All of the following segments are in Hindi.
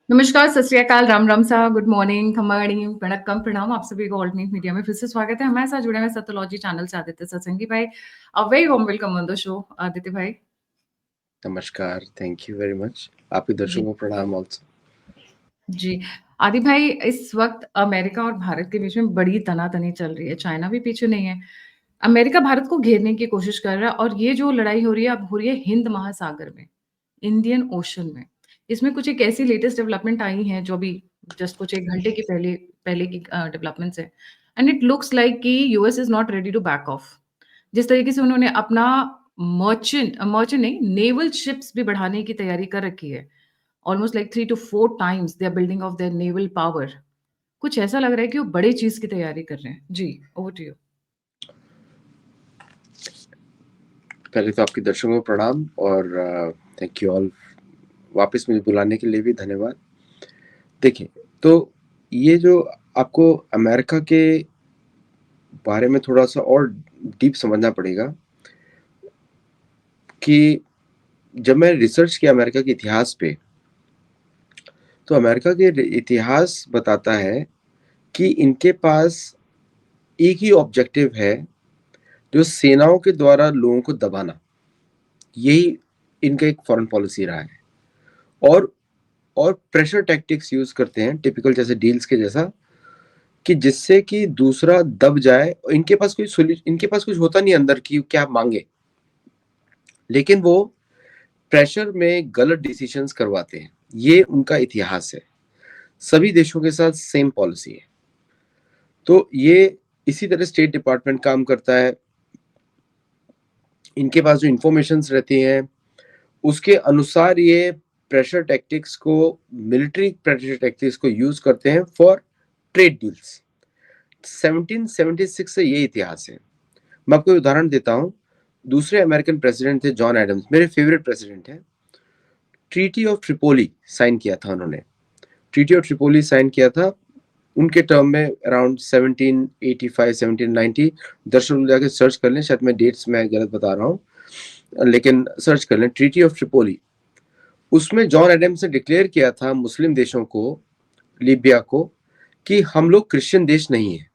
नमस्कार, सत श्री अकाल, राम राम साहब, गुड मॉर्निंग, खम्बाणी, वणक्कम, प्रणाम। आप सभी को ऑल्टरनेट मीडिया में फिर से स्वागत है। हमारे साथ जुड़े हुए सत्योलॉजी चैनल से आदित्य सत्संगी भाई। A very warm welcome on the show Aditya भाई। नमस्कार, थैंक यू वेरी मच। आपके दर्शकों जी को प्रणाम ऑल्सो। जी। आदि भाई, इस वक्त अमेरिका और भारत के बीच में बड़ी तनातनी चल रही है। चाइना भी पीछे नहीं है। अमेरिका भारत को घेरने की कोशिश कर रहा है और ये जो लड़ाई हो रही है अब हो रही है हिंद महासागर में, इंडियन ओशन में। इसमें कुछ एक ऐसी लेटेस्ट डेवलपमेंट आई हैं जो अभी जस्ट कुछ 1 घंटे की पहले पहले की डेवलपमेंट्स है। एंड इट लुक्स लाइक कि US is not ready to back off. जिस तरीके से उन्होंने अपना मर्चेंट नहीं, नेवल शिप्स भी बढ़ाने की तैयारी कर रखी है। Almost like 3 to 4 times they are building of their naval power. कुछ ऐसा लग रहा है कि वो बड़ी चीज़ की तैयारी कर रहे हैं। जी, ओवर टू यू। पहले तो आपके दर्शकों को प्रणाम और थैंक यू ऑल। वापस मुझे बुलाने के लिए भी धन्यवाद। देखिए, तो ये जो आपको अमेरिका के बारे में थोड़ा सा और डीप समझना पड़ेगा कि जब मैं रिसर्च किया अमेरिका के इतिहास पे, तो अमेरिका के इतिहास बताता है कि इनके पास एक ही ऑब्जेक्टिव है, जो सेनाओं के द्वारा लोगों को दबाना। यही इनका एक फॉरेन पॉलिसी रहा है। और प्रेशर टैक्टिक्स यूज करते हैं, टिपिकल जैसे डील्स के जैसा, कि जिससे कि दूसरा दब जाए। और इनके पास कुछ होता नहीं अंदर की क्या मांगे, लेकिन वो प्रेशर में गलत डिसीजंस करवाते हैं। ये उनका इतिहास है। सभी देशों के साथ सेम पॉलिसी है। तो ये इसी तरह स्टेट डिपार्टमेंट काम करता है। इनके पास जो इंफॉर्मेशन रहती हैं उसके अनुसार ये प्रेशर टैक्टिक्स को मिलिट्री प्रेशर टैक्टिक्स को यूज करते हैं फॉर ट्रेड डील्स। 1776 से ये इतिहास है। मैं आपको उदाहरण देता हूं। दूसरे अमेरिकन प्रेसिडेंट थे जॉन एडम्स, मेरे फेवरेट प्रेसिडेंट हैं। ट्रीटी ऑफ ट्रिपोली साइन किया था उन्होंने। ट्रीटी ऑफ ट्रिपोली साइन किया था उनके टर्म में अराउंड 1785 1790। दर्शक लोग जाके सर्च कर लें, शायद मैं डेट्स में गलत बता रहा हूं, लेकिन सर्च कर लें ट्रीटी ऑफ ट्रिपोली। उसमें जॉन एडम्स ने डिक्लेयर किया था मुस्लिम देशों को, लीबिया को, कि हम लोग क्रिश्चियन देश नहीं है।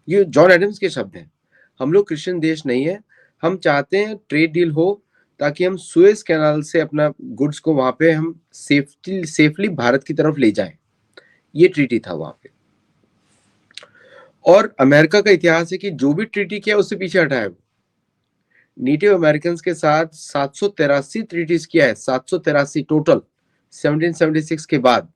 ये जॉन एडम्स के शब्द हैं। हम लोग क्रिश्चियन देश नहीं है। हम चाहते हैं ट्रेड डील हो ताकि हम सुएज कैनाल से अपना गुड्स को वहां पे हम सेफली भारत की तरफ ले जाएं। ये ट्रीटी था वहां पे। और अमेरिका का इतिहास है कि जो भी ट्रीटी किया उससे पीछे हटा है। नेटिव अमेरिकन के साथ 783 ट्रीटीज किया है, 783 टोटल 1776 के बाद।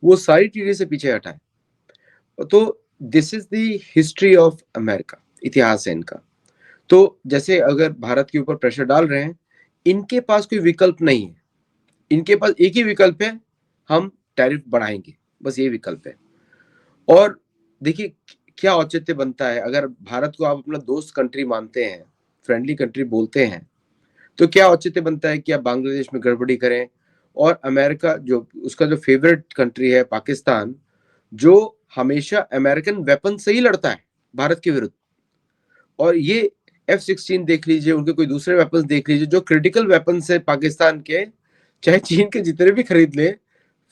वो सारी ट्रीटी से पीछे हटा है। तो this is the history of America, इतिहास है इनका। तो जैसे अगर भारत के ऊपर प्रेशर डाल रहे हैं, इनके पास कोई विकल्प नहीं है। इनके पास एक ही विकल्प है, हम टैरिफ बढ़ाएंगे, बस ये विकल्प है। और देखिए क्या औचित्य बनता है, अगर भारत को आप अपना दोस्त कंट्री मानते हैं, फ्रेंडली कंट्री बोलते हैं, तो क्या औचित्य बनता है कि आप बांग्लादेश में गड़बड़ी करें। और अमेरिका जो उसका जो फेवरेट कंट्री है पाकिस्तान, जो हमेशा अमेरिकन वेपन से ही लड़ता है भारत के विरुद्ध। और ये F-16 देख लीजिए, उनके कोई दूसरे वेपन्स देख लीजिए जो क्रिटिकल वेपन्स है पाकिस्तान के, चाहे चीन के जितने भी खरीद ले,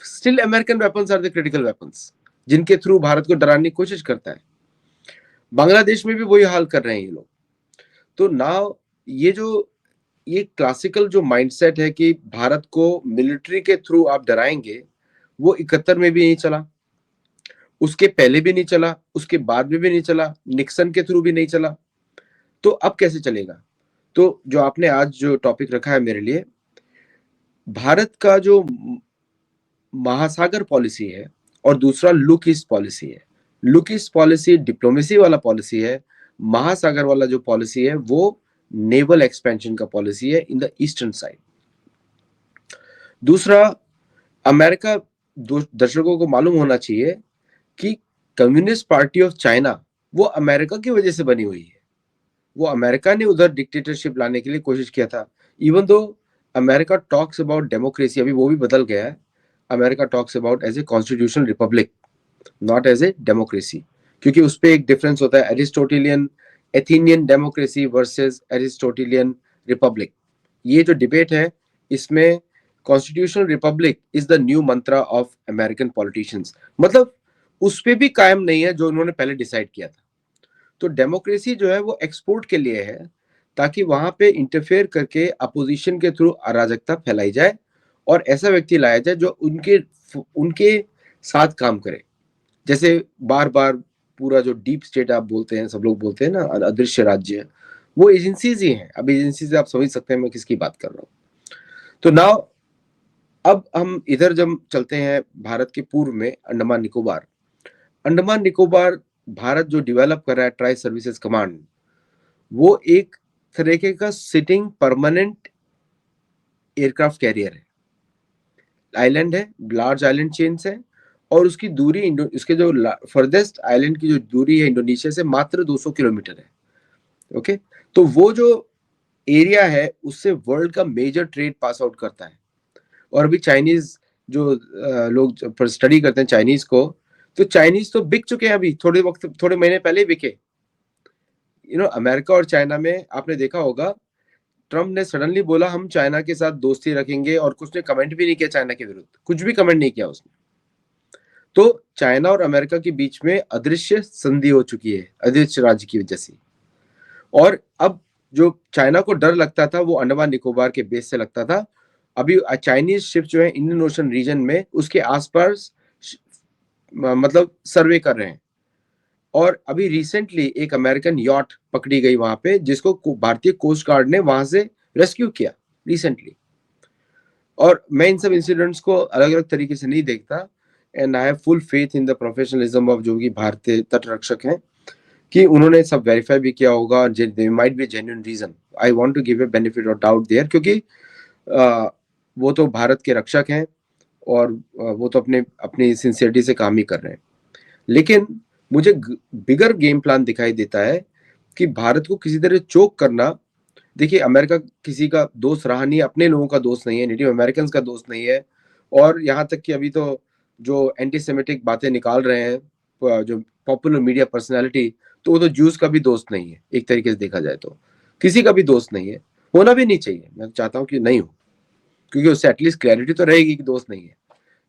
still American weapons are the critical weapons, जिनके थ्रू भारत को डराने की कोशिश करता है। बांग्लादेश में भी वही हाल कर रहे हैं ये लोग। तो नाउ ये क्लासिकल जो माइंडसेट है कि भारत को मिलिट्री के थ्रू आप डराएंगे, वो 71 में भी नहीं चला, उसके पहले भी नहीं चला, उसके बाद में भी नहीं चला, निक्सन के थ्रू भी नहीं चला। तो अब कैसे चलेगा? तो जो आपने आज जो टॉपिक रखा है मेरे लिए, भारत का जो महासागर पॉलिसी है और दूसरा लुक ईस्ट पॉलिसी है। लुक ईस्ट पॉलिसी डिप्लोमेसी वाला पॉलिसी है। महासागर वाला जो पॉलिसी है वो नेवल एक्सपेंशन का पॉलिसी है इन द ईस्टर्न साइड। दूसरा, अमेरिका, दर्शकों को मालूम होना चाहिए कि कम्युनिस्ट पार्टी ऑफ चाइना वो अमेरिका की वजह से बनी हुई है। वो अमेरिका ने उधर डिक्टेटरशिप लाने के लिए कोशिश किया था। Even though America talks about democracy, अभी वो भी बदल गया है। America talks about as a constitutional republic, not as a democracy, क्योंकि उस पर एक डिफरेंस होता है, Aristotelian Athenian democracy versus Aristotelian republic. ये जो डिबेट है, इसमें constitutional republic is the new mantra of American politicians, मतलब उस पे भी कायम नहीं है जो उन्होंने पहले डिसाइड किया था। तो डेमोक्रेसी जो है वो एक्सपोर्ट के लिए है, ताकि वहां पे इंटरफेयर करके अपोजिशन के थ्रू अराजकता फैलाई जाए और ऐसा व्यक्ति लाया जाए जो उनके उनके साथ काम करे। जैसे बार बार पूरा जो डीप स्टेट आप बोलते हैं, सब लोग बोलते हैं ना, अदृश्य राज्य, वो एजेंसीज ही हैं। अब एजेंसी से आप समझ सकते हैं मैं किसकी बात कर रहा हूँ। तो नाउ अब हम इधर जब चलते हैं भारत के पूर्व में अंडमान निकोबार। अंडमान निकोबार भारत जो डेवलप कर रहा है ट्राई सर्विसेज कमांड, वो एक तरीके का सिटिंग परमानेंट एयरक्राफ्ट कैरियर है। आइलैंड है, लार्ज आइलैंड चेन्स है, और उसकी दूरी उसके जो फर्देस्ट आइलैंड की जो दूरी है इंडोनेशिया से मात्र 200 किलोमीटर है। ओके, तो वो जो एरिया है उससे वर्ल्ड का मेजर ट्रेड पास आउट करता है। और अभी चाइनीज जो लोग स्टडी करते हैं चाइनीज को, तो चाइनीज तो बिक चुके हैं, अभी थोड़े महीने पहले बिके। अमेरिका और चाइना में आपने देखा होगा, ट्रम्प ने सडनली बोला हम चाइना के साथ दोस्ती रखेंगे, और कुछ ने कमेंट भी नहीं किया चाइना के विरुद्ध, कुछ भी कमेंट नहीं किया उसने। तो चाइना और अमेरिका के बीच में अदृश्य संधि हो चुकी है, अदृश्य राज्य की वजह से। और अब जो चाइना को डर लगता था वो अंडमान निकोबार के बेस से लगता था। अभी चाइनीज शिप जो है इंडियन ओशन रीजन में उसके आसपास मतलब सर्वे कर रहे हैं। और अभी रिसेंटली एक अमेरिकन यॉट पकड़ी गई वहां पे, जिसको भारतीय कोस्ट गार्ड ने वहां से रेस्क्यू किया रिसेंटली। और मैं इन सब इंसिडेंट्स को अलग अलग तरीके से नहीं देखता, and I have full faith in the professionalism of जो कि भारतीय तटरक्षक हैं, कि उन्होंने सब वेरीफाई भी किया होगा। There might be genuine reason, I want to give a benefit of doubt there, क्योंकि वो तो भारत के रक्षक हैं और वो तो अपने अपनी सिंसियरिटी से काम ही कर रहे हैं। लेकिन मुझे बिगर गेम प्लान दिखाई देता है कि भारत को किसी तरह चोक करना। देखिए, अमेरिका किसी का दोस्त रहा नहीं, अपने लोगों का दोस्त नहीं है, नेटिव अमेरिकन का दोस्त नहीं है। और यहाँ तक कि अभी तो जो एंटीसेमेटिक बातें निकाल रहे हैं जो पॉपुलर मीडिया पर्सनैलिटी, तो वो तो जूस का भी दोस्त नहीं है। एक तरीके से देखा जाए तो किसी का भी दोस्त नहीं है, होना भी नहीं चाहिए। मैं चाहता हूँ कि नहीं हो, क्योंकि उससे एटलीस्ट क्लैरिटी तो रहेगी कि दोस्त नहीं है।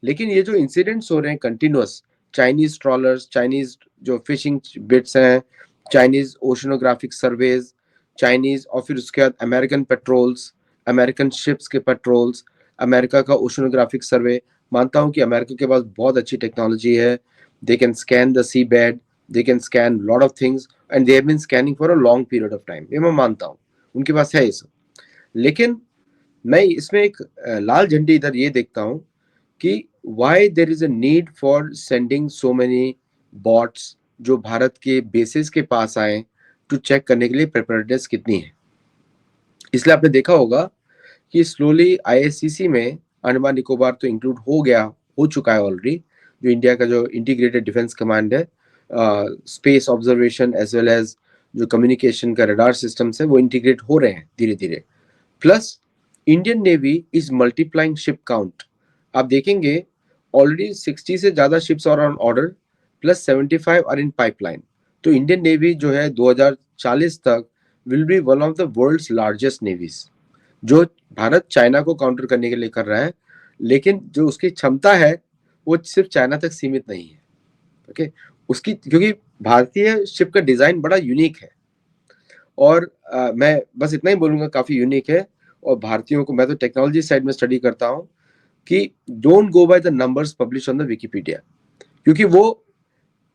लेकिन ये जो इंसिडेंट्स हो रहे हैं कंटिन्यूअस, चाइनीज ट्रॉलर्स, चाइनीज जो फिशिंग बिट्स हैं, चाइनीज ओशनोग्राफिक सर्वेज, चाइनीज, और फिर उसके बाद अमेरिकन पेट्रोल्स, अमेरिकन शिप्स के पेट्रोल्स, अमेरिका का ओशनोग्राफिक सर्वे। मानता हूं कि अमेरिका के पास बहुत अच्छी टेक्नोलॉजी है, they can scan the seabed, they can scan lot of things, and they have been scanning for a long period of time. ये मैं मानता हूँ, उनके पास है ये सब। लेकिन मैं इसमें एक लाल झंडी इधर ये देखता हूँ कि why there is a need for sending so many bots जो भारत के बेसिस के पास आए टू चेक करने के लिए प्रिपेयर्डनेस कितनी है। इसलिए आपने देखा होगा कि स्लोली आईएससीसी में अंडमान निकोबार तो इंक्लूड हो चुका है ऑलरेडी। जो इंडिया का जो इंटीग्रेटेड डिफेंस कमांड है, space observation as well as जो कम्युनिकेशन का रडार सिस्टम्स है, वो इंटीग्रेट हो रहे हैं धीरे धीरे। Plus Indian navy is multiplying ship count. आप देखेंगे ऑलरेडी 60 से ज्यादा ships are on order, plus 75 are in pipeline. तो इंडियन नेवी जो है 2040 तक will be one of the world's largest navies. जो भारत चाइना को काउंटर करने के लिए कर रहा है, लेकिन जो उसकी क्षमता है वो सिर्फ चाइना तक सीमित नहीं है। ओके, उसकी, क्योंकि भारतीय शिप का डिजाइन बड़ा यूनिक है। और मैं बस इतना ही बोलूंगा, काफी यूनिक है। और भारतीयों को, मैं तो टेक्नोलॉजी साइड में स्टडी करता हूँ, कि don't go by the numbers publish on the Wikipedia, क्योंकि वो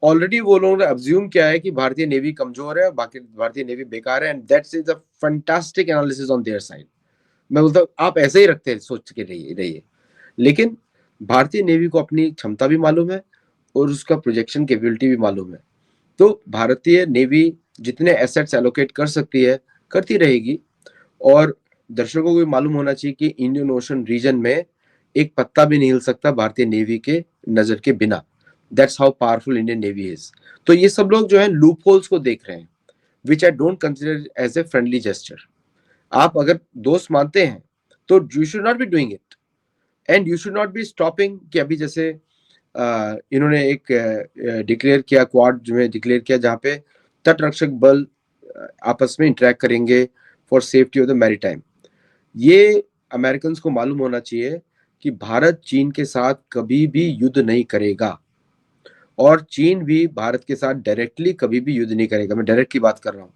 ऑलरेडी वो लोगों ने अब्ज्यूम किया है कि भारतीय नेवी कमजोर है, बाकी भारतीय नेवी बेकार है, and that's is a fantastic analysis on their side. मैं बोलता हूँ आप ऐसे ही रखते हैं, सोच के रहिए। लेकिन भारतीय नेवी को अपनी क्षमता भी मालूम है और उसका प्रोजेक्शन कैपेबिलिटी भी मालूम है। तो भारतीय नेवी जितने एसेट्स एलोकेट कर सकती है करती रहेगी। और दर्शकों को भी मालूम होना चाहिए कि इंडियन ओशन रीजन में एक पत्ता भी नहीं हिल सकता भारतीय नेवी के नजर के बिना। That's how powerful Indian navy is. तो ये सब लोग जो है लूप होल्स को देख रहे हैं, which I don't consider as a friendly gesture. आप अगर दोस्त मानते हैं तो you should not be doing it, and you should not be stopping. कि अभी जैसे इन्होंने एक डिक्लेयर किया, क्वाड में डिक्लेयर किया, जहाँ पे तटरक्षक बल आपस में इंटरेक्ट करेंगे for safety of the maritime. ये अमेरिकन को मालूम होना चाहिए कि भारत चीन के साथ कभी भी युद्ध नहीं करेगा और चीन भी भारत के साथ डायरेक्टली कभी भी युद्ध नहीं करेगा। मैं डायरेक्ट की बात कर रहा हूँ।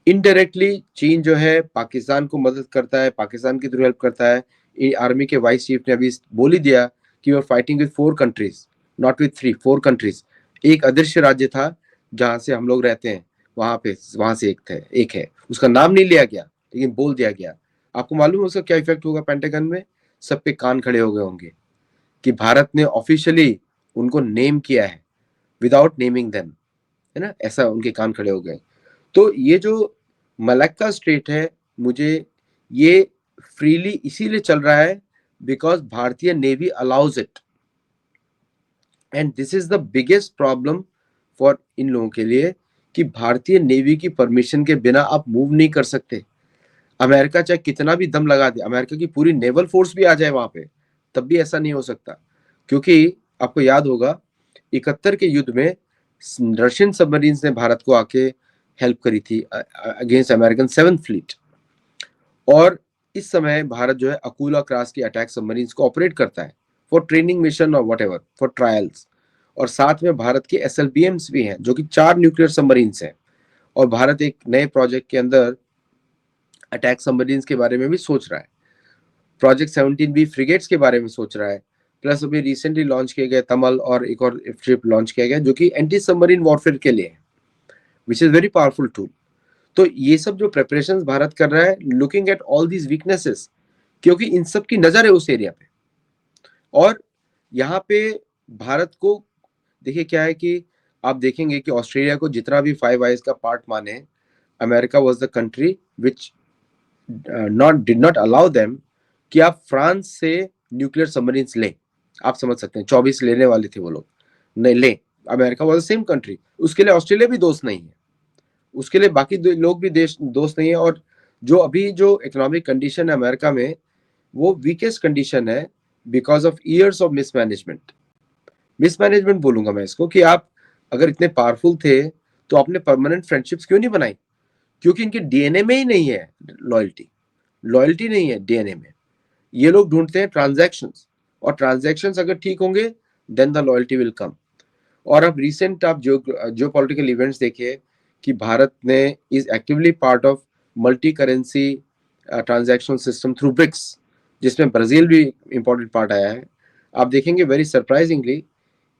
इनडायरेक्टली चीन जो है पाकिस्तान को मदद करता है, पाकिस्तान की थ्रू हेल्प करता है। आर्मी के वाइस चीफ ने अभी बोल ही दिया कि we are fighting with 4 countries, not with 3, 4 countries. एक अदृश्य राज्य था जहां से हम लोग रहते हैं, वहां से एक है, उसका नाम नहीं लिया गया लेकिन बोल दिया गया। आपको मालूम है उसका क्या इफेक्ट होगा पेंटागन में? सब पे कान खड़े हो गए होंगे कि भारत ने ऑफिशियली उनको नेम किया है विदाउट नेमिंग देम, है ना? ऐसा उनके कान खड़े हो गए। तो ये जो मलक्का स्ट्रेट है, मुझे ये फ्रीली इसीलिए चल रहा है बिकॉज भारतीय navy allows it, and this is the biggest problem for in लोगों के लिए कि भारतीय नेवी की परमिशन के बिना आप मूव नहीं कर सकते। अमेरिका चाहे कितना भी दम लगा दे, अमेरिका की पूरी नेवल फोर्स भी आ जाए वहां पे, तब भी ऐसा नहीं हो सकता। क्योंकि आपको याद होगा 71 के युद्ध में रशियन सबमरीन्स ने भारत को आके हेल्प करी थी अगेंस्ट अमेरिकन 7th फ्लीट। और इस समय भारत जो है अकूला क्लास की अटैक सबमरीन्स को ऑपरेट करता है फॉर ट्रेनिंग मिशन और व्हाटएवर, फॉर ट्रायल्स। और साथ में भारत के SLBMs भी हैं जो कि 4 न्यूक्लियर सबमरीन्स हैं। और भारत एक नए प्रोजेक्ट के अंदर अटैक सबमरीन्स के बारे में भी सोच रहा है। प्रोजेक्ट 17 भी फ्रिगेट्स के बारे में सोच रहा है। प्लस अभी रिसेंटली लॉन्च किए गए तमल और एक और शिप लॉन्च किया गया जो कि एंटी सबमरीन वॉरफेयर के लिए है, which is very powerful tool. तो ये सब जो प्रिपरेशंस भारत कर रहा है looking at all these weaknesses, क्योंकि इन सब की नजर है उस एरिया पे। और यहाँ पे भारत को देखिए क्या है कि आप देखेंगे कि ऑस्ट्रेलिया को जितना भी फाइव आइज का पार्ट माने, America was the country which did not allow them कि आप फ्रांस से न्यूक्लियर सबमरीन्स लें। आप समझ सकते हैं 24 लेने वाले थे वो लोग, नहीं लें। America was the same country, उसके लिए ऑस्ट्रेलिया भी दोस्त नहीं है, उसके लिए बाकी लोग भी देश दोस्त नहीं है। और जो अभी जो इकोनॉमिक कंडीशन है अमेरिका में, वो वीकेस्ट कंडीशन है because of years of mismanagement बोलूंगा मैं इसको। कि आप अगर इतने पावरफुल थे तो आपने परमानेंट फ्रेंडशिप्स क्यों नहीं बनाई? क्योंकि इनके डीएनए में ही नहीं है लॉयल्टी, लॉयल्टी नहीं है डीएनए में। ये लोग ढूंढते हैं ट्रांजैक्शंस, और ट्रांजैक्शंस अगर ठीक होंगे then the loyalty will come. और अब रिसेंट आप जो पॉलिटिकल इवेंट्स देखिए कि भारत ने is actively part of multi currency transaction system through BRICS, जिसमें ब्राजील भी इंपॉर्टेंट पार्ट आया है। आप देखेंगे very surprisingly,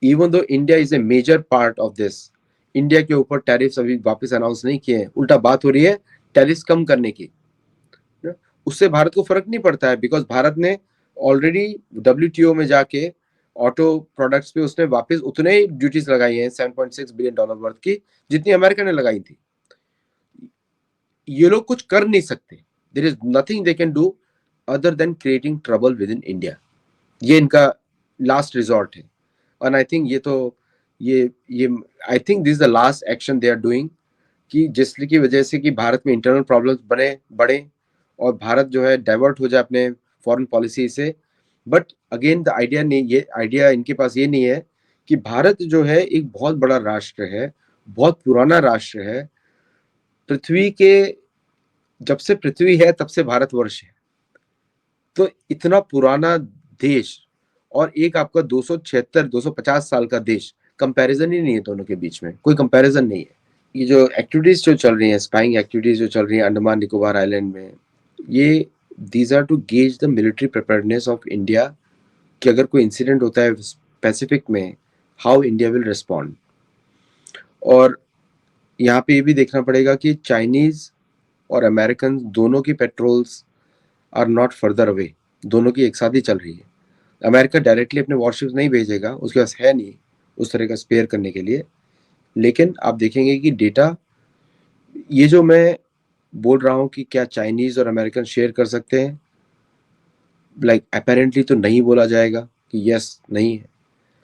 even though India is a major part of this, India के ऊपर टैरिफ्स अभी वापस अनाउंस नहीं किए हैं, उल्टा बात हो रही है टैरिफ्स कम करने की। उससे भारत को फर्क नहीं पड़ता है बिकॉज भारत ने ऑलरेडी WTO में जाके ऑटो प्रोडक्ट्स पे उसने वापस उतने ही ड्यूटीज लगाई हैं $7.6 बिलियन वर्थ की, जितनी अमेरिका ने लगाई थी। ये लोग कुछ कर नहीं सकते, there is nothing they can do other than creating trouble with in India. ये इनका लास्ट रिजॉर्ट है। और आई थिंक ये I think this is the last action they are doing, कि जिसकी वजह से कि भारत में इंटरनल प्रॉब्लम्स बढ़े और भारत जो है डाइवर्ट हो जाए अपने फॉरेन पॉलिसी से। बट अगेन द आइडिया नहीं, ये आइडिया इनके पास ये नहीं है कि भारत जो है एक बहुत बड़ा राष्ट्र है, बहुत पुराना राष्ट्र है। पृथ्वी के जब से पृथ्वी है तब से भारतवर्ष है, तो इतना पुराना देश और एक आपका 250 साल का देश, कंपैरिजन ही नहीं है दोनों के बीच में, कोई कंपैरिजन नहीं है। ये जो एक्टिविटीज जो चल रही हैं, स्पाइंग एक्टिविटीज जो चल रही हैं अंडमान निकोबार आइलैंड में, ये these are to gauge the military preparedness of India, कि अगर कोई इंसिडेंट होता है पैसिफिक में, हाउ इंडिया विल रिस्पॉन्ड। और यहाँ पे ये भी देखना पड़ेगा कि चाइनीज और अमेरिकन दोनों की patrols are not further away, दोनों की एक साथ ही चल रही है। अमेरिका डायरेक्टली अपने वॉरशिप्स नहीं भेजेगा, उसके पास है नहीं उस तरह का स्पेयर करने के लिए। लेकिन आप देखेंगे कि डेटा, ये जो मैं बोल रहा हूँ कि क्या चाइनीज और अमेरिकन शेयर कर सकते हैं, लाइक अपेरेंटली तो नहीं बोला जाएगा कि यस नहीं है,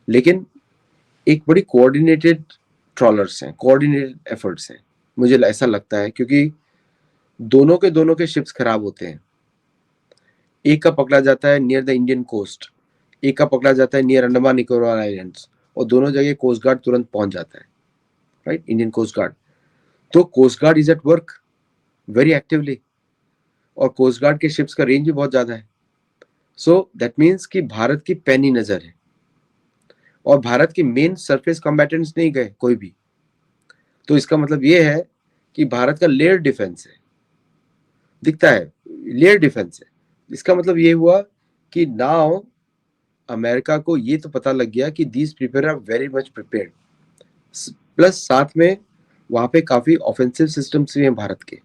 लेकिन एक बड़ी कोऑर्डिनेटेड ट्रॉलर्स हैं, कोऑर्डिनेटेड एफर्ट्स हैं, मुझे ऐसा लगता है। क्योंकि दोनों के शिप्स खराब होते हैं, एक का पकड़ा जाता है नियर द इंडियन कोस्ट, एक का पकड़ा जाता है नियर अंडमान निकोबार आइलैंड्स, और दोनों जगह कोस्ट गार्ड तुरंत पहुंच जाता है, राइट, इंडियन कोस्ट गार्ड। तो coast guard is at work very actively, और कोस्ट गार्ड के शिप्स का रेंज भी बहुत ज्यादा है। सो दैट मीन्स कि भारत की पैनी नजर है और भारत के मेन सरफेस कॉम्बैटेंट्स नहीं गए कोई भी। तो इसका मतलब ये है कि भारत का लेयर डिफेंस है, दिखता है लेयर डिफेंस है। इसका मतलब ये हुआ कि नाउ अमेरिका को ये तो पता लग गया कि these people are very much prepared, plus साथ में वहां पे काफी ऑफेंसिव सिस्टम्स भी हैं भारत के,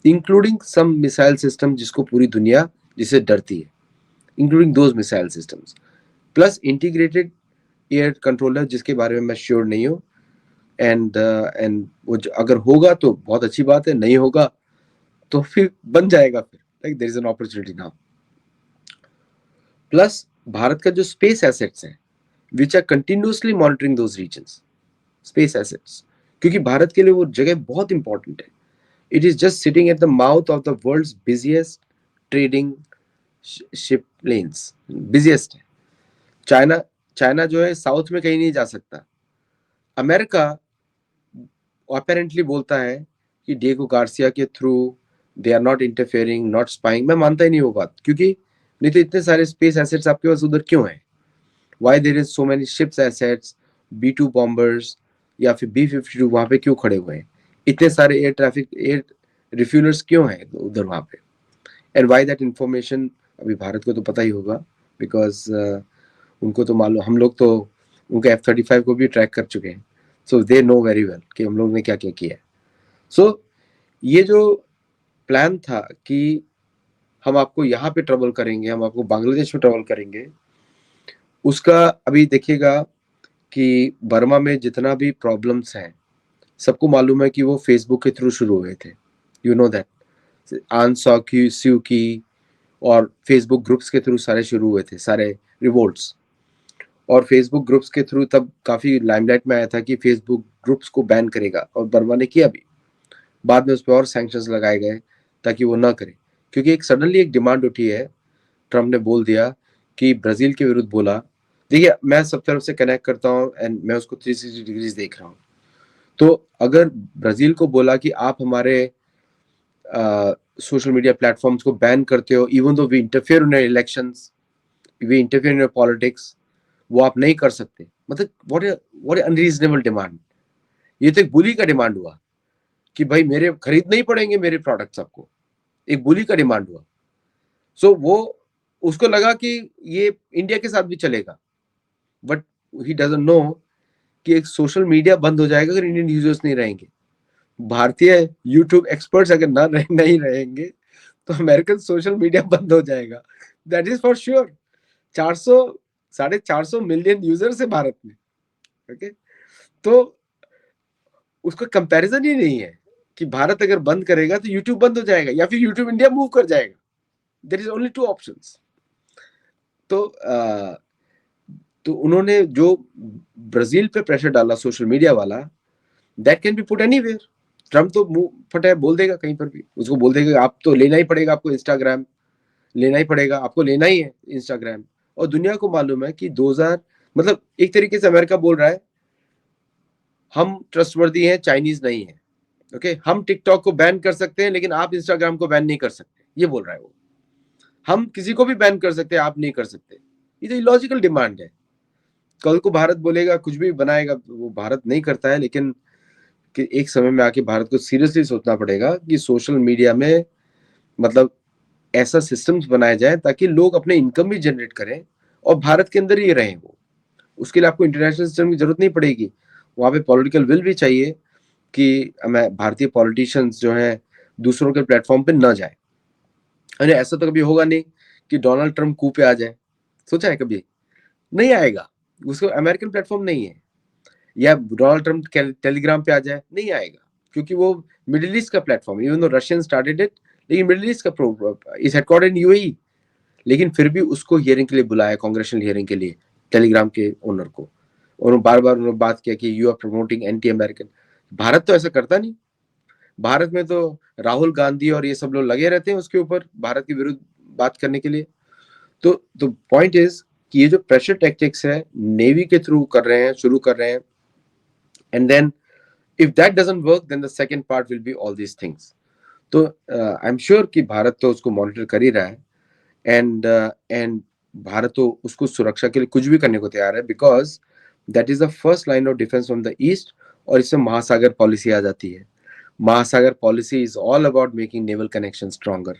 इंक्लूडिंग सम मिसाइल सिस्टम जिसको पूरी दुनिया जिसे डरती है, including those missile systems, plus integrated air controller जिसके बारे में मैं श्योर नहीं हूँ। एंड वो अगर होगा तो बहुत अच्छी बात है, नहीं होगा तो फिर बन जाएगा, फिर like there is an opportunity now. Plus Bharat का जो स्पेस एसेट्स हैं which are continuously monitoring those regions, space assets, क्योंकि भारत के लिए वो जगह बहुत इंपॉर्टेंट है। It is just sitting at the mouth of the world's busiest trading ship lanes, busiest है। चाइना चाइना जो है साउथ में कहीं नहीं जा सकता। अमेरिका अपेरेंटली बोलता है कि डिएगो गार्सिया के through they are not interfering, not spying. मैं मानता ही नहीं वो बात, क्योंकि नहीं तो इतने सारे स्पेस एसेट्स आपके पास उधर क्यों है? Why there is so many ships assets, B-2 bombers या फिर B-52 वहां पे क्यों खड़े हुए हैं? इतने सारे एयर रिफ्यूलर्स क्यों हैं उधर वहां पे? एंड वाई दैट इंफॉर्मेशन अभी भारत को तो पता ही होगा, बिकॉज उनको तो मालूम, हम लोग तो उनके F-35 को भी ट्रैक कर चुके हैं। सो दे नो वेरी वेल कि हम लोग ने क्या क्या किया है। सो ये जो प्लान था कि हम आपको यहाँ पे ट्रबल करेंगे, हम आपको बांग्लादेश में ट्रबल करेंगे, उसका अभी देखिएगा कि बर्मा में जितना भी प्रॉब्लम्स हैं सबको मालूम है कि वो फेसबुक के थ्रू शुरू हुए थे। यू नो दैट आन स्यू की और फेसबुक ग्रुप्स के थ्रू सारे शुरू हुए थे, सारे रिवोल्ट्स। और फेसबुक ग्रुप्स के थ्रू तब काफी लाइमलाइट में आया था कि फेसबुक ग्रुप्स को बैन करेगा, और बर्मा ने किया भी। बाद में उस पर और सैंक्शंस लगाए गए ताकि वो ना करे, क्योंकि एक सडनली एक डिमांड उठी है। ट्रम्प ने बोल दिया कि ब्राजील के विरुद्ध बोला। देखिए मैं सब तरफ से कनेक्ट करता हूँ एंड मैं उसको 360 डिग्रीज देख रहा हूँ। तो अगर ब्राजील को बोला कि आप हमारे सोशल मीडिया प्लेटफॉर्म्स को बैन करते हो, even though we interfere in elections, we interfere in politics, वो आप नहीं कर सकते। मतलब व्हाट अनरीजनेबल डिमांड। ये तो एक बुली का डिमांड हुआ कि भाई मेरे खरीदने ही पड़ेंगे मेरे प्रोडक्ट्स आपको, एक बुली का डिमांड हुआ। सो वो उसको लगा कि ये इंडिया के साथ भी चलेगा, बट ही डजंट नो कि एक सोशल मीडिया बंद हो जाएगा अगर इंडियन यूजर्स नहीं रहेंगे। भारतीय यूट्यूब एक्सपर्ट्स अगर नहीं रहेंगे तो अमेरिकन सोशल मीडिया बंद हो जाएगा, that is for sure. 400 450 million users है भारत में, ओके। तो उसका कंपैरिजन ही नहीं है कि भारत अगर बंद करेगा तो यूट्यूब बंद हो जाएगा या फिर यूट्यूब इंडिया मूव कर जाएगा। There is only two options. तो तो उन्होंने जो ब्राजील पे प्रेशर डाला सोशल मीडिया वाला, that can be put anywhere. Trump तो मुंह फटा है, बोल देगा कहीं पर भी, उसको बोल देगा आप तो लेना ही पड़ेगा, आपको इंस्टाग्राम लेना ही पड़ेगा, आपको लेना ही है इंस्टाग्राम। और दुनिया को मालूम है कि 2000 मतलब एक तरीके से अमेरिका बोल रहा है हम ट्रस्टवर्दी हैं, चाइनीज नहीं है, ओके। हम टिकटॉक को बैन कर सकते हैं लेकिन आप इंस्टाग्राम को बैन नहीं कर सकते, ये बोल रहा है वो। हम किसी को भी बैन कर सकते हैं, आप नहीं कर सकते। ये तो इलॉजिकल डिमांड है। कल को भारत बोलेगा कुछ भी बनाएगा, वो भारत नहीं करता है, लेकिन कि एक समय में आके भारत को सीरियसली सोचना पड़ेगा कि सोशल मीडिया में मतलब ऐसा सिस्टम्स बनाया जाए ताकि लोग अपने इनकम भी जनरेट करें और भारत के अंदर ही रहें वो। उसके लिए आपको इंटरनेशनल सिस्टम की जरूरत नहीं पड़ेगी। वहां पे पॉलिटिकल विल भी चाहिए कि भारतीय पॉलिटिशियंस जो है दूसरों के प्लेटफॉर्म पे ना जाए। अरे ऐसा तो कभी होगा नहीं कि डोनाल्ड ट्रम्प कू पे आ जाए, सोचा है कभी? नहीं आएगा। उसको अमेरिकन प्लेटफॉर्म नहीं है। या डोनाल्ड ट्रम्प टेलीग्राम पे आ जाए, नहीं आएगा, क्योंकि वो मिडिल ईस्ट का platform, even though Russian started it, लेकिन मिडिल ईस्ट का इज हेडक्वार्टर्ड इन यूएई। लेकिन फिर भी उसको हियरिंग के लिए बुलाया, कांग्रेचुनल हियरिंग के लिए, टेलीग्राम के ओनर को। और बार बार उन्होंने बात किया कि you are promoting anti American. Bharat तो ऐसा करता नहीं। भारत में तो राहुल गांधी और ये सब लोग लगे रहते हैं उसके ऊपर, भारत के विरुद्ध बात करने के लिए। तो पॉइंट इज कि ये जो प्रेशर टैक्टिक्स है नेवी के थ्रू कर रहे हैं, शुरू कर रहे हैं, and then if that doesn't work then the second part will be all these things. तो आई एम श्योर कि भारत तो उसको मॉनिटर कर ही रहा है। एंड भारत तो उसको सुरक्षा के लिए कुछ भी करने को तैयार है, because that is the first line of defence from the east. और इसमें महासागर पॉलिसी आ जाती है। महासागर policy is all about making naval connection stronger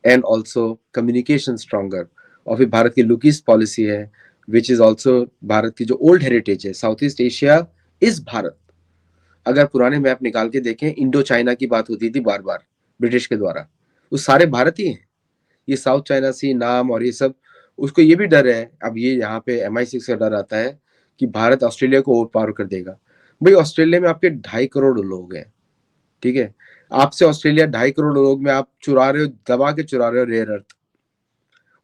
and also communication stronger. और फिर भारत की लुकीस पॉलिसी है, विच इज ऑल्सो भारत की जो ओल्ड हेरिटेज है, south east Asia is Bharat. अगर पुराने मैप निकाल के देखें, इंडो चाइना की बात होती थी बार बार ब्रिटिश के द्वारा, वो सारे भारत ही हैं। ये साउथ चाइना सी नाम और ये सब, उसको ये भी डर है, अब ये यहाँ पे MI6 का डर आता है कि भारत ऑस्ट्रेलिया को ओवर पावर कर देगा। भाई ऑस्ट्रेलिया में आपके 2.5 करोड़ लोग हैं, ठीक है? आपसे ऑस्ट्रेलिया 2.5 करोड़ लोग में आप चुरा रहे हो, दबा के चुरा रहे हो रेयर अर्थ।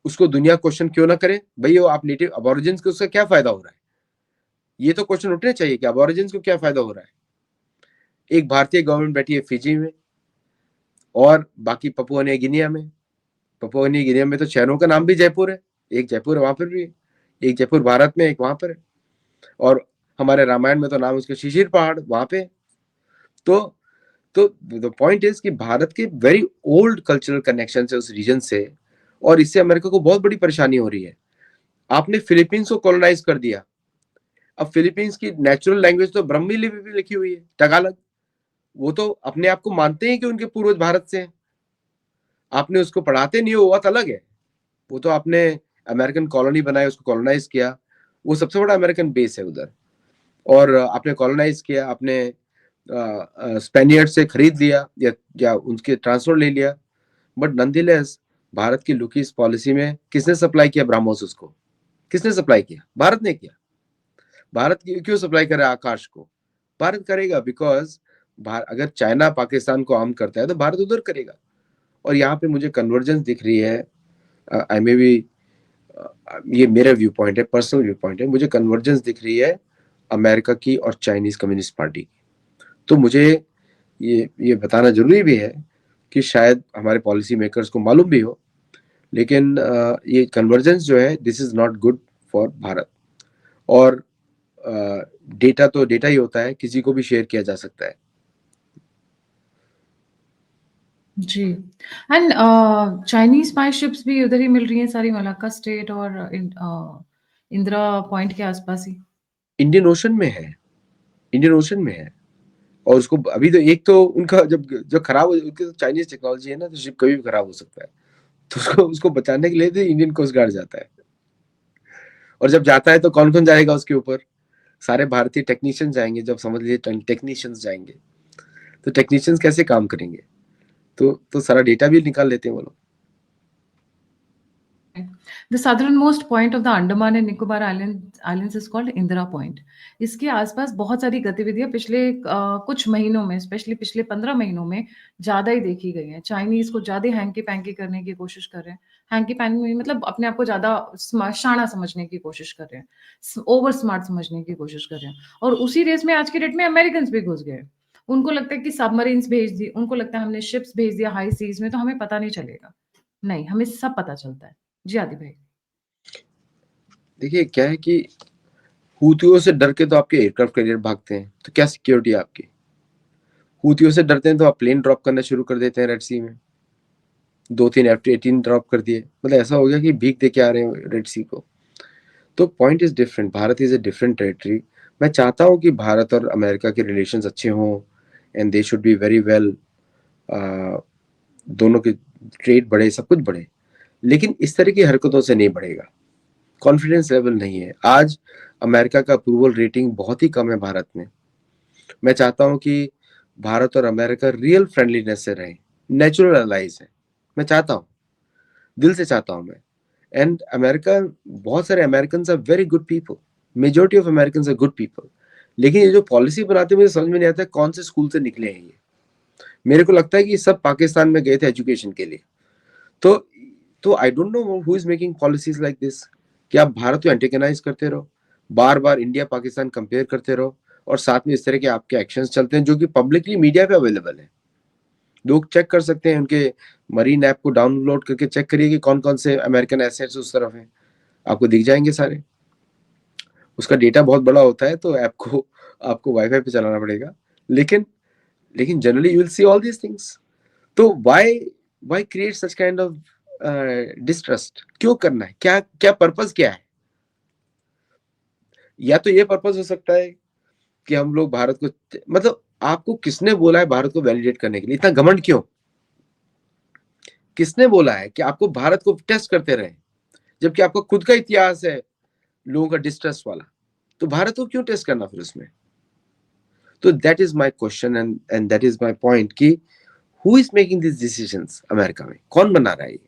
उसको दुनिया क्वेश्चन क्यों ना करे भाई, वो आप नेटिव अबॉरिजिन्स को उसका क्या फायदा हो रहा है? ये तो क्वेश्चन उठने चाहिए कि अबॉरिजिन्स को क्या फायदा हो रहा है। एक भारतीय गवर्नमेंट बैठी है फिजी में और बाकी पपुआ न्यू गिनिया में। पपुआ न्यू गिनिया में तो शहरों का नाम भी जयपुर है, एक जयपुर वहां पर भी है, एक जयपुर भारत में, एक वहां पर है। और हमारे रामायण में तो नाम उसके शिशिर पहाड़ वहां पे। तो तो द पॉइंट इज कि भारत के वेरी ओल्ड कल्चरल कनेक्शन है उस रीजन से, और इससे अमेरिका को बहुत बड़ी परेशानी हो रही है। आपने फिलीपींस को कॉलोनाइज कर दिया। अब फिलीपींस की नेचुरल लैंग्वेज तो ब्रह्मी लिपि भी लिखी हुई है, टगालग। वो तो अपने आप को मानते हैं कि उनके पूर्वज भारत से हैं। आपने उसको पढ़ाते नहीं हो, वो बात अलग है। वो तो आपने अमेरिकन कॉलोनी बनाया, उसको कॉलोनाइज किया, वो सबसे बड़ा अमेरिकन बेस है उधर। और आपने कॉलोनाइज किया, आपने स्पेनियर्ड से खरीद लिया या उनके ट्रांसफर ले लिया। बट नॉनदलेस भारत की लुकीस पॉलिसी में किसने सप्लाई किया ब्राह्मोस? उसको किसने सप्लाई किया? भारत ने किया। भारत क्यों सप्लाई करे आकाश को? भारत करेगा बिकॉज अगर चाइना पाकिस्तान को आर्म करता है तो भारत उधर करेगा। और यहाँ पे मुझे कन्वर्जेंस दिख रही है। आई मे बी, ये मेरा व्यू पॉइंट है, पर्सनल व्यू पॉइंट है, मुझे कन्वर्जेंस दिख रही है अमेरिका की और चाइनीज कम्युनिस्ट पार्टी की। तो मुझे ये बताना जरूरी भी है कि शायद हमारे पॉलिसी मेकर्स को मालूम भी हो, लेकिन ये कन्वर्जेंस जो है, this is not good for Bharat. और डेटा तो डेटा ही होता है, किसी को भी शेयर किया जा सकता है। जी। एंड चाइनीज स्पाई शिप्स भी उधर ही मिल रही हैं सारी, मलाक्का स्टेट और इंदिरा पॉइंट के आसपास ही। इंडियन ओशन में है, इंडियन ओशन में है। और उसको अभी तो एक तो उनका जब खराब हो, उनकी तो चाइनीज टेक्नोलॉजी है ना, तो शिप कभी भी खराब हो सकता है। तो उसको उसको बचाने के लिए तो इंडियन कोस्ट गार्ड जाता है। और जब जाता है तो कौन कौन जाएगा उसके ऊपर? सारे भारतीय टेक्नीशियंस जाएंगे। जब समझ लीजिए टेक्नीशियंस जाएंगे, तो टेक्नीशियंस कैसे काम करेंगे? तो सारा डेटा भी निकाल लेते हैं वो लोग। The southernmost point of the Andaman and Nicobar islands is called Indira Point. इसके आसपास बहुत सारी गतिविधियां पिछले कुछ महीनों में, स्पेशली पिछले 15 महीनों में ज्यादा ही देखी गई हैं। चाइनीज को ज्यादा हैंकी पैंकी करने की कोशिश कर रहे हैं। हैंकी पैंकी मतलब अपने आप को ज्यादा शाना समझने की कोशिश कर रहे हैं, ओवर स्मार्ट समझने की कोशिश कर रहे हैं। और उसी रेस में आज के डेट में अमेरिकन भी घुस गए। उनको लगता है कि सबमरीन्स भेज दी, उनको लगता है हमने शिप्स भेज दिया हाई सीज में तो हमें पता नहीं चलेगा। नहीं, हमें सब पता चलता है। जी आदि भाई। देखिए क्या है कि हूतियों से डर के तो आपके एयरक्राफ्ट कैरियर भागते हैं, तो क्या सिक्योरिटी है आपकी? हूतियों से डरते हैं तो आप प्लेन ड्रॉप करना शुरू कर देते हैं रेड सी में। 2-3 F-18 ड्रॉप कर दिए, मतलब ऐसा हो गया कि भीख दे के आ रहे हैं रेड सी को। तो point is different, Bharat is a different territory. मैं चाहता हूँ कि भारत और अमेरिका के रिलेशंस अच्छे हों and they should be very well, दोनों के ट्रेड बढ़े, सब कुछ बढ़े, लेकिन इस तरह की हरकतों से नहीं बढ़ेगा। कॉन्फिडेंस लेवल नहीं है आज। अमेरिका का अप्रूवल रेटिंग बहुत ही कम है भारत में। मैं चाहता हूं कि भारत और अमेरिका रियल फ्रेंडलीनेस से रहे, नेचुरल अलाइज है। मैं चाहता हूं, दिल से चाहता हूं मैं। एंड अमेरिका, बहुत सारे American are very good people, majority of American are good people. लेकिन ये जो पॉलिसी बनाते मुझे समझ में नहीं आता कौन से स्कूल से निकले हैं ये। मेरे को लगता है कि सब पाकिस्तान में गए थे एजुकेशन के लिए। तो तो I don't know who is making policies like this. कि आप भारत को एंटेगनाइज करते रहो, बार बार इंडिया पाकिस्तान कंपेयर करते रहो, और साथ में इस तरह के आपके एक्शंस चलते हैं जो कि पब्लिकली मीडिया पे अवेलेबल है। लोग चेक कर सकते हैं, उनके मरीन ऐप को डाउनलोड करके चेक करिए कि कौन कौन से अमेरिकन एसेट्स उस तरफ हैं, आपको दिख जाएंगे सारे। उसका डेटा बहुत बड़ा होता है, तो ऐप को आपको वाईफाई पे चलाना पड़ेगा, लेकिन लेकिन generally you will see all these things. तो why create such kind of distrust क्यों करना है? क्या क्या पर्पस क्या है? या तो ये पर्पस हो सकता है कि हम लोग भारत को, मतलब आपको किसने बोला है भारत को वैलिडेट करने के लिए? इतना घमंड क्यों? किसने बोला है कि आपको भारत को टेस्ट करते रहे, जबकि आपका खुद का इतिहास है लोगों का डिस्ट्रस्ट वाला? तो भारत को क्यों टेस्ट करना फिर उसमें? तो that is my question and that is my point कि who is making this decisions America में? कौन बना रहा है ये?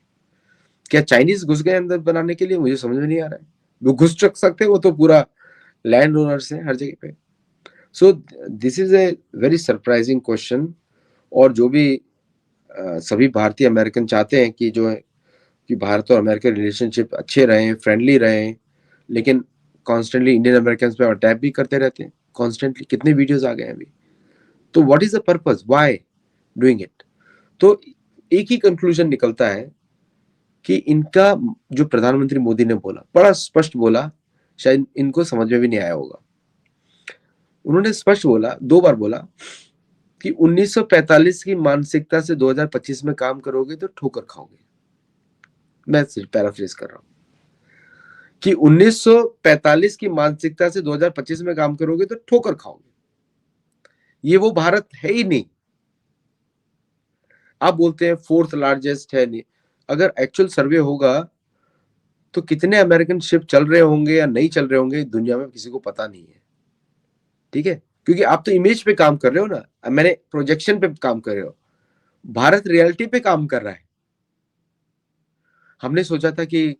क्या चाइनीज घुस गए अंदर बनाने के लिए? मुझे समझ में नहीं आ रहा है। वो घुस सकते, वो तो पूरा लैंड ओनर्स है हर जगह पे। So this is a very surprising question. और जो भी सभी भारतीय अमेरिकन चाहते हैं कि जो है कि भारत और अमेरिका रिलेशनशिप अच्छे रहें, फ्रेंडली रहें, लेकिन कॉन्स्टेंटली इंडियन अमेरिकन पे अटैक भी करते रहते हैं कॉन्स्टेंटली। कितने वीडियोस आ गए हैं अभी? तो what is the purpose, why doing it? तो एक ही कंक्लूजन निकलता है कि इनका जो प्रधानमंत्री मोदी ने बोला, बड़ा स्पष्ट बोला, शायद इनको समझ में भी नहीं आया होगा। उन्होंने स्पष्ट बोला, 2 बार बोला कि 1945 की मानसिकता से 2025 में काम करोगे तो ठोकर खाओगे। मैं सिर्फ पैराफ्रेज कर रहा हूं कि 1945 की मानसिकता से 2025 में काम करोगे तो ठोकर खाओगे। ये वो भारत है ही नहीं। आप बोलते हैं फोर्थ लार्जेस्ट है, नहीं। अगर एक्चुअल सर्वे होगा तो कितने अमेरिकन शिप चल रहे होंगे या नहीं चल रहे होंगे दुनिया में किसी को पता नहीं है। ठीक है, क्योंकि आप तो इमेज पे काम कर रहे हो ना, मैंने प्रोजेक्शन पे काम कर रहे हो। भारत रियलिटी पे काम कर रहा है। हमने सोचा था कि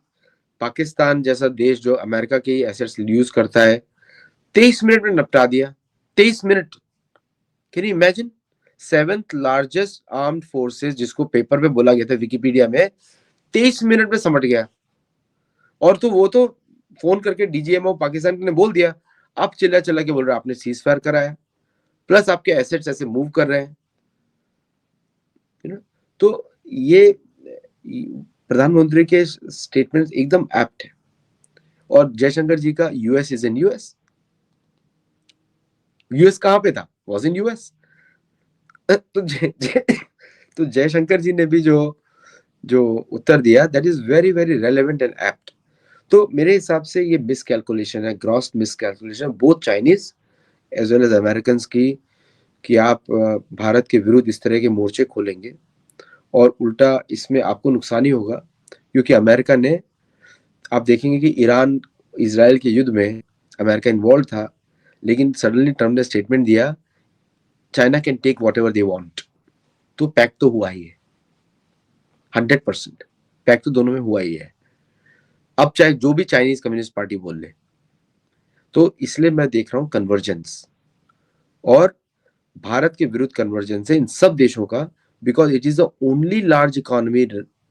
पाकिस्तान जैसा देश जो अमेरिका के एसेट्स यूज करता है, 23 मिनट में निपटा दिया। 23 minute, can you imagine? 7th largest armed forces, जिसको पेपर पे बोला गया था विकिपीडिया में, 23 मिनट में समझ गया। और तो वो तो फोन करके डीजीएमओ पाकिस्तान ने बोल दिया, आप चिल्ला चिल्ला के बोल रहे आपने सीज फायर कराया, प्लस आपके एसेट्स ऐसे मूव कर रहे हैं, यू नो। तो ये प्रधानमंत्री के स्टेटमेंट एकदम एप्ट है। और जयशंकर जी का US is in US. US कहां पे था? Was in US. तो तो जयशंकर जी ने भी जो जो उत्तर दिया, that is very very relevant and apt. तो मेरे हिसाब से ये मिसकैलकुलेशन है, gross miscalculation, both Chinese as well as American की, कि आप भारत के विरुद्ध इस तरह के मोर्चे खोलेंगे और उल्टा इसमें आपको नुकसान ही होगा। क्योंकि अमेरिका ने, आप देखेंगे कि ईरान इजराइल के युद्ध में अमेरिका इन्वॉल्व था, लेकिन सडनली ट्रम्प ने स्टेटमेंट दिया, China can take whatever they want. तो पैक्ट तो हुआ ही है, 100% पैक्ट तो दोनों में हुआ ही है। अब चाहे जो भी चाइनीज कम्युनिस्ट पार्टी बोल ले। तो इसलिए मैं देख रहा हूं कन्वर्जेंस, और भारत के विरुद्ध कन्वर्जेंस है इन सब देशों का, because it is the only large economy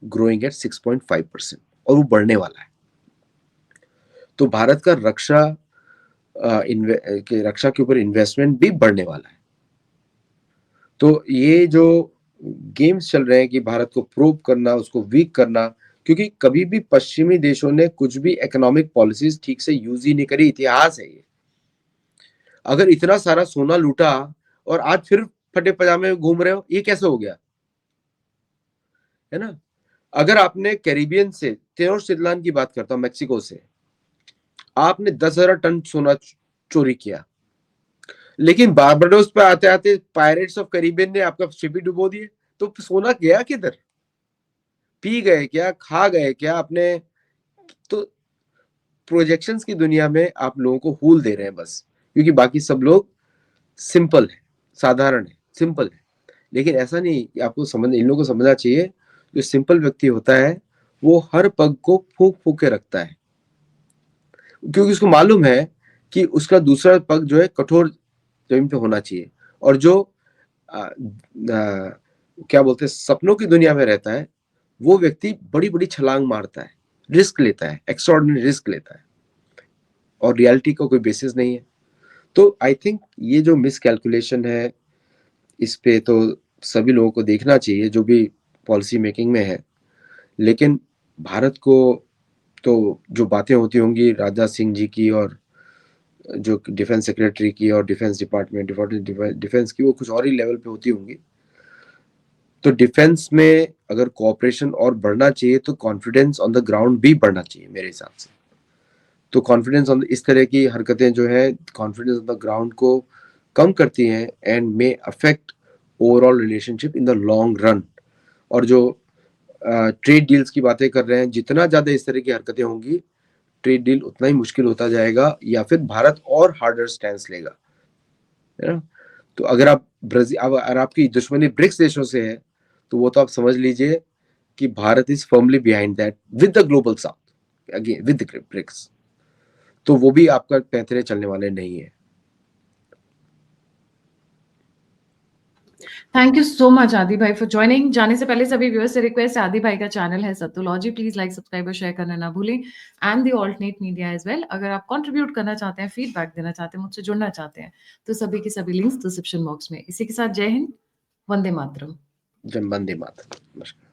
growing at 6.5%, और वो बढ़ने वाला है। तो भारत का रक्षा के ऊपर इन्वेस्टमेंट भी बढ़ने वाला है। तो ये जो गेम्स चल रहे हैं कि भारत को प्रूव करना, उसको वीक करना, क्योंकि कभी भी पश्चिमी देशों ने कुछ भी इकोनॉमिक पॉलिसीज ठीक से यूज ही नहीं करी, इतिहास है ये। अगर इतना सारा सोना लूटा और आज फिर फटे पजामे में घूम रहे हो, ये कैसे हो गया? है ना। अगर आपने कैरिबियन से, तेनोश्तितलान की बात करता हूं, मेक्सिको से आपने 10,000 टन सोना चोरी किया, लेकिन बारबाडोस पे आते आते पायरेट्स ऑफ कैरिबियन ने आपका शिप ही डुबो दिए। तो सोना गया किधर? पी गए क्या, खा गए क्या आपने? तो प्रोजेक्शंस की दुनिया में आप लोगों को हूल दे रहे हैं बस, क्योंकि बाकी सब लोग सिंपल है, साधारण है, सिंपल है। लेकिन ऐसा नहीं कि आपको समझ, इन लोगों को समझना चाहिए, जो सिंपल व्यक्ति होता है वो हर पग को फूक फूक के रखता है, क्योंकि उसको मालूम है कि उसका दूसरा पग जो है कठोर जमीन पे होना चाहिए। और जो आ, आ, क्या बोलते हैं, सपनों की दुनिया में रहता है, वो व्यक्ति बड़ी बड़ी छलांग मारता है, रिस्क लेता है, एक्स्ट्राऑर्डिनरी रिस्क लेता है, और रियलिटी का कोई बेसिस नहीं है। तो आई थिंक ये जो मिसकैलकुलेशन है, इस पे तो सभी लोगों को देखना चाहिए जो भी पॉलिसी मेकिंग में है। लेकिन भारत को तो जो बातें होती होंगी राजनाथ सिंह जी की, और जो डिफेंस सेक्रेटरी की, और डिफेंस डिपार्टमेंट डिफेंस की, वो कुछ और ही लेवल पे होती होंगी। तो डिफेंस में अगर कोऑपरेशन और बढ़ना चाहिए तो कॉन्फिडेंस ऑन द ग्राउंड भी बढ़ना चाहिए मेरे हिसाब से। तो कॉन्फिडेंस ऑन इस तरह की हरकतें जो है कॉन्फिडेंस ऑन द ग्राउंड को कम करती हैं and may affect overall relationship in the long run. और जो ट्रेड डील्स की बातें कर रहे हैं, जितना ज्यादा इस तरह की हरकतें होंगी ट्रेड डील उतना ही मुश्किल होता जाएगा, या फिर भारत और हार्डर स्टैंस लेगा, है ना। तो अगर आप ब्राजील, अगर आपकी दुश्मनी ब्रिक्स देशों से है तो वो तो आप समझ लीजिए कि Bharat is firmly behind that with the global south, again with the BRICS. तो वो भी आपका पैंतरे चलने वाले नहीं है। थैंक यू सो मच आदि भाई फॉर जॉइनिंग। जाने से पहले सभी व्यूअर्स से रिक्वेस्ट है, आदि भाई का चैनल है सत्तोलॉजी, प्लीज लाइक सब्सक्राइब और शेयर करना ना भूलें, and the alternate media as well. अगर आप कंट्रीब्यूट करना चाहते हैं, फीडबैक देना चाहते हैं, मुझसे जुड़ना चाहते हैं, तो सभी के सभी लिंक्स डिस्क्रिप्शन बॉक्स में। इसी के साथ जय हिंद, वंदे मातरम। जन वंदे मातरम। नमस्कार।